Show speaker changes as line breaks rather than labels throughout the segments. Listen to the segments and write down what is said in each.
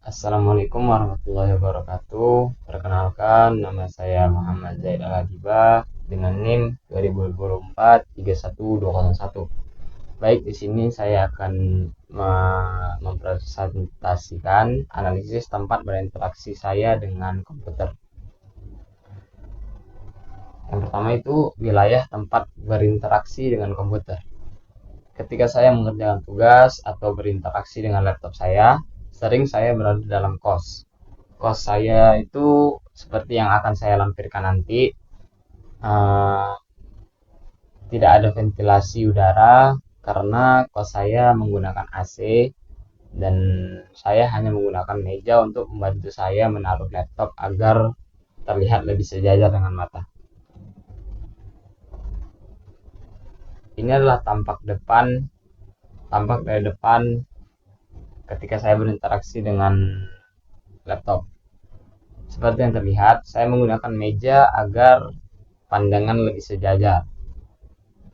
Assalamualaikum warahmatullahi wabarakatuh. Perkenalkan, nama saya Muhammad Zaid Al-Adibah dengan NIM 2024-31201. Baik, di sini saya akan mempresentasikan analisis tempat berinteraksi saya dengan komputer. Yang pertama itu wilayah tempat berinteraksi dengan komputer. Ketika saya mengerjakan tugas atau berinteraksi dengan laptop saya, sering saya berada dalam kos. Kos saya itu seperti yang akan saya lampirkan nanti, eh, tidak ada ventilasi udara karena kos saya menggunakan AC dan saya hanya menggunakan meja untuk membantu saya menaruh laptop agar terlihat lebih sejajar dengan mata. Ini adalah tampak dari depan ketika saya berinteraksi dengan laptop. Seperti yang terlihat, saya menggunakan meja agar pandangan lebih sejajar.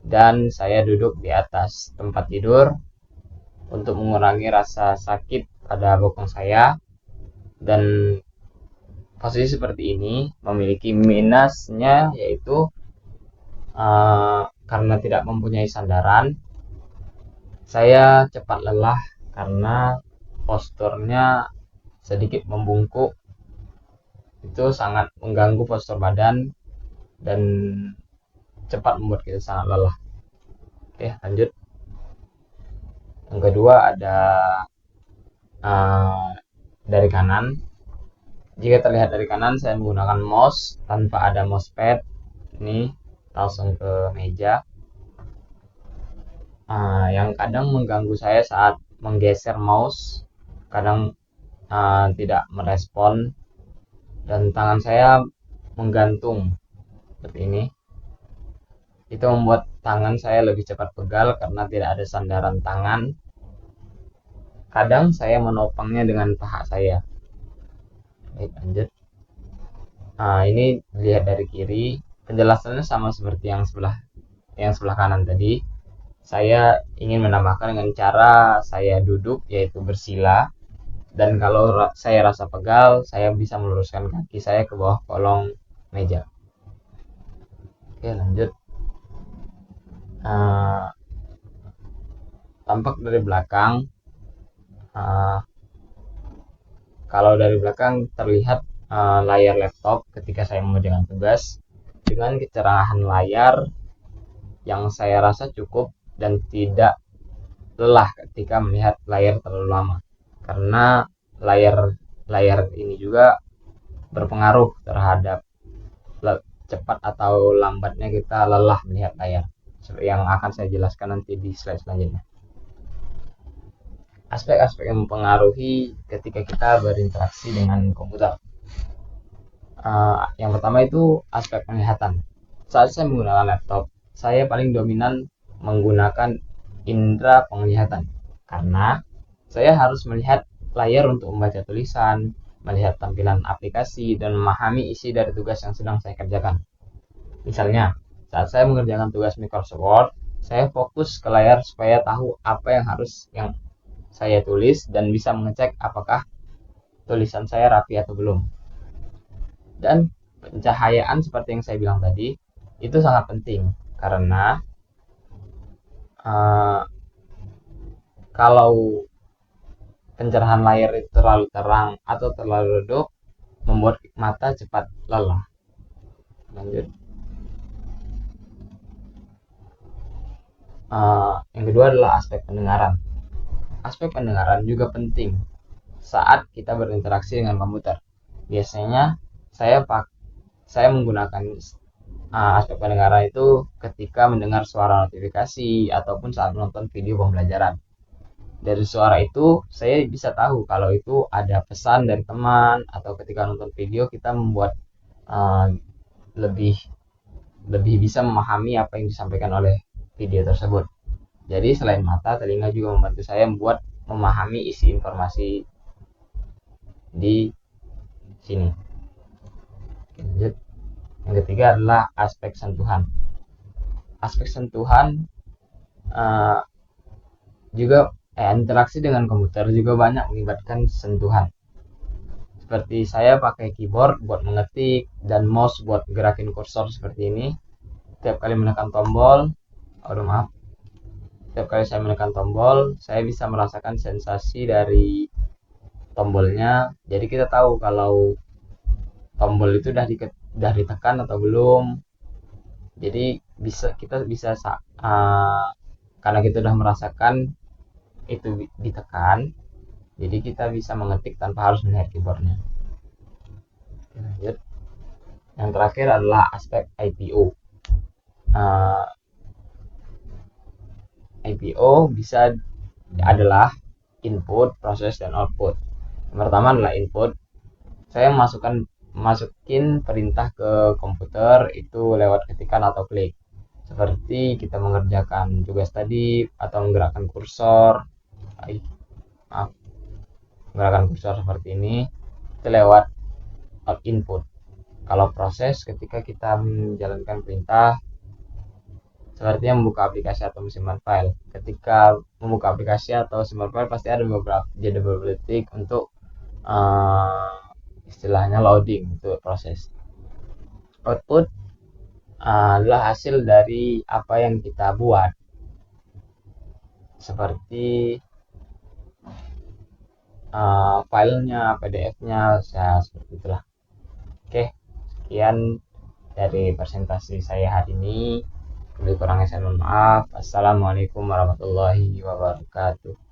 Dan saya duduk di atas tempat tidur untuk mengurangi rasa sakit pada bokong saya. Dan posisi seperti ini memiliki minusnya, yaitu karena tidak mempunyai sandaran, saya cepat lelah karena posturnya sedikit membungkuk. Itu sangat mengganggu postur badan dan cepat membuat kita sangat lelah. Oke, lanjut. Yang kedua ada uh, dari kanan. Jika terlihat dari kanan, saya menggunakan mouse tanpa ada mousepad. Ini langsung ke meja. Yang kadang mengganggu saya saat menggeser mouse, kadang tidak merespon dan tangan saya menggantung seperti ini. Itu membuat tangan saya lebih cepat pegal karena tidak ada sandaran tangan. Kadang saya menopangnya dengan paha saya. Baik, lanjut. Ini dilihat dari kiri. Penjelasannya sama seperti yang sebelah kanan tadi. Saya ingin menambahkan dengan cara saya duduk, yaitu bersila. Dan kalau saya rasa pegal, saya bisa meluruskan kaki saya ke bawah kolong meja. Oke, lanjut. Uh, Tampak dari belakang. Uh, Kalau dari belakang terlihat layar laptop ketika saya mengerjakan tugas dengan kecerahan layar yang saya rasa cukup dan tidak lelah ketika melihat layar terlalu lama. Karena layar layar ini juga berpengaruh terhadap cepat atau lambatnya kita lelah melihat layar. Yang akan saya jelaskan nanti di slide selanjutnya. Aspek-aspek yang mempengaruhi ketika kita berinteraksi dengan komputer. Yang pertama itu aspek penglihatan. Saat saya menggunakan laptop, saya paling dominan menggunakan indera penglihatan karena saya harus melihat layar untuk membaca tulisan, melihat tampilan aplikasi, dan memahami isi dari tugas yang sedang saya kerjakan. Misalnya, saat saya mengerjakan tugas Microsoft Word, saya fokus ke layar supaya tahu apa yang saya tulis dan bisa mengecek apakah tulisan saya rapi atau belum. Dan pencahayaan seperti yang saya bilang tadi, itu sangat penting karena uh, kalau pencerahan layar itu terlalu terang atau terlalu redup, membuat mata cepat lelah. Lanjut. Yang kedua adalah aspek pendengaran. Aspek pendengaran juga penting saat kita berinteraksi dengan komputer. Biasanya saya menggunakan aspek pendengaran itu ketika mendengar suara notifikasi ataupun saat menonton video pembelajaran. Dari suara itu saya bisa tahu kalau itu ada pesan dari teman, atau ketika nonton video kita membuat uh, lebih lebih bisa memahami apa yang disampaikan oleh video tersebut. Jadi selain mata, telinga juga membantu saya memahami isi informasi di sini. Lanjut. Yang ketiga adalah aspek sentuhan. Aspek sentuhan uh, juga interaksi dengan komputer juga banyak melibatkan sentuhan. Seperti saya pakai keyboard buat mengetik dan mouse buat gerakin kursor seperti ini. Setiap kali menekan tombol, aduh maaf, setiap kali saya menekan tombol, saya bisa merasakan sensasi dari tombolnya. Jadi kita tahu kalau tombol itu udah ditekan atau belum. Jadi kita bisa karena kita udah merasakan itu ditekan, jadi kita bisa mengetik tanpa harus melihat keyboardnya. Oke, lanjut. Yang terakhir adalah aspek IPO. Uh, IPO adalah input, proses, dan output. Yang pertama adalah input. Saya masukin perintah ke komputer itu lewat ketikan atau klik. Seperti kita mengerjakan tugas tadi atau menggerakkan kursor. Maaf, menggunakan kursor seperti ini itu lewat input. Kalau proses ketika kita menjalankan perintah seperti membuka aplikasi atau mensimpan file. Ketika membuka aplikasi atau simpan file pasti ada beberapa detik untuk istilahnya loading, itu proses. Output adalah hasil dari apa yang kita buat, seperti filenya, PDF-nya, ya seperti itulah. Oke, sekian dari presentasi saya hari ini. Lebih kurangnya saya mohon maaf. Assalamualaikum warahmatullahi wabarakatuh.